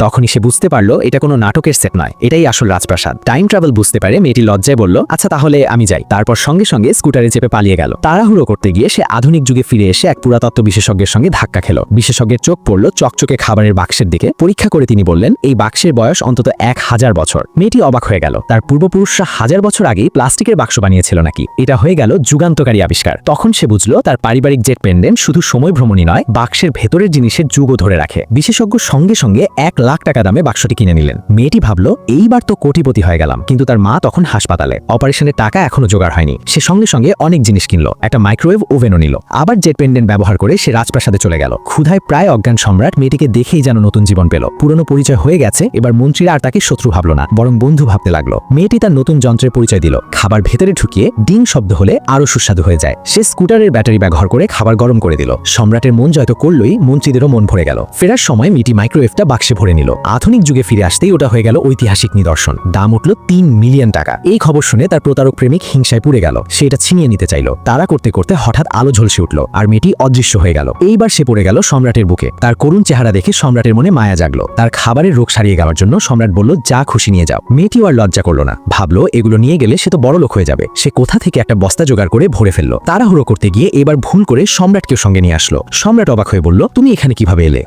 তখনই সে বুঝতে পারলো এটা কোনো নাটকের সেট নয়, এটাই আসল রাজপ্রাসাদ। টাইম ট্রাভেল বুঝতে পারে মেয়েটি লজ্জায় বলল, আচ্ছা তাহলে আমি যাই। তারপর সঙ্গে সঙ্গে স্কুটারে চেপে পালিয়ে গেল। তাড়াহুড়ো করতে গিয়ে সে আধুনিক যুগে ফিরে এসে এক পুরাতত্ত্ব বিশেষজ্ঞের সঙ্গে ধাক্কা খেল। বিশেষজ্ঞের চোখ পড়ল চকচকে খাবারের বাক্সের দিকে। পরীক্ষা করে তিনি বললেন, এই বাক্সের বয়স অন্তত 1000 বছর। মেয়েটি অবাক হয়ে গেল, তার পূর্বপুরুষরা 1000 বছর আগেই প্লাস্টিকের বাক্স বানিয়েছিল নাকি? এটা হয়ে গেল যুগান্তকারী আবিষ্কার। তখন সে বুঝলো তার পারিবারিক জেট পেন্ডেন্ট শুধু সময় ভ্রমণই নয়, বাক্সের ভেতরের জিনিসের যুগও ধরে রাখে। বিশেষজ্ঞ সঙ্গে সঙ্গে 1 লাখ টাকা দামে বাক্সটি কিনে নিলেন। মেয়েটি ভাবলো, এইবার তো কোটিপতি হয়ে গেলাম। কিন্তু তার মা তখন হাসপাতালে, অপারেশনের টাকা এখনো জোগাড় হয়নি। সে সঙ্গে সঙ্গে অনেক জিনিস কিনলো, একটা মাইক্রোওয়েভ ওভেনও নিল। আবার জেট পেন্ডেন্ট ব্যবহার করে সে রাজপ্রাসাদে চলে গেল। ক্ষুধায় প্রায় অজ্ঞান সম্রাট মেয়েটিকে দেখেই যেন নতুন জীবন পেল। পুরনো পরিচয় হয়ে গেছে, এবার মন্ত্রীরা আর তাকে শত্রু ভাবল না, বরং বন্ধু ভাবতে লাগলো। মেয়েটি তার নতুন যন্ত্রের পরিচয় দিল। খাবার ভেতরে ঢুকিয়ে ডিং শব্দ হলে আরো সুস্বাদু হয়ে যায়। সে স্কুটারের ব্যাটারি ব্যবহার করে খাবার গরম করে দিল। সম্রাটের মন জয় তো করলই, মন্ত্রীদেরও মন ভরে গেল। ফেরার সময় মেয়েটি মাইক্রোওয়েভটা বাক্সে ভরে নিল। আধুনিক যুগে ফিরে আসতেই ওটা হয়ে গেল ঐতিহাসিক নিদর্শন। দাম উঠল 3 মিলিয়ন টাকা। এই খবর শুনে তার প্রতারক প্রেমিক হিংসায় পুড়ে গেল। সে এটা ছিনিয়ে নিতে চাইল। তারা করতে করতে হঠাৎ আলো ঝলসে উঠল, আর মেয়েটি অদৃশ্য হয়ে গেল। এইবার সে পড়ে গেল সম্রাটের বুকে। তার করুণ চেহারা দেখে সম্রাটের মনে মায়া জাগলো। তার খাবারের রোগ সারিয়ে যাওয়ার জন্য সম্রাট বলল, যা খুশি নিয়ে যাও। মেয়েটিও আর লজ্জা করলো না, ভাবলো এগুলো নিয়ে গেলে সে তো বড় লোক হয়ে যাবে। সে কোথা থেকে একটা বস্তা জোগাড় করে ভরে ফেললো। তাড়াহুড়ো করতে গিয়ে এবার ভুল করে সম্রাটকেও সঙ্গে নিয়ে আসলো। সম্রাট অবাক হয়ে বলল, তুমি এখানে কিভাবে এলে?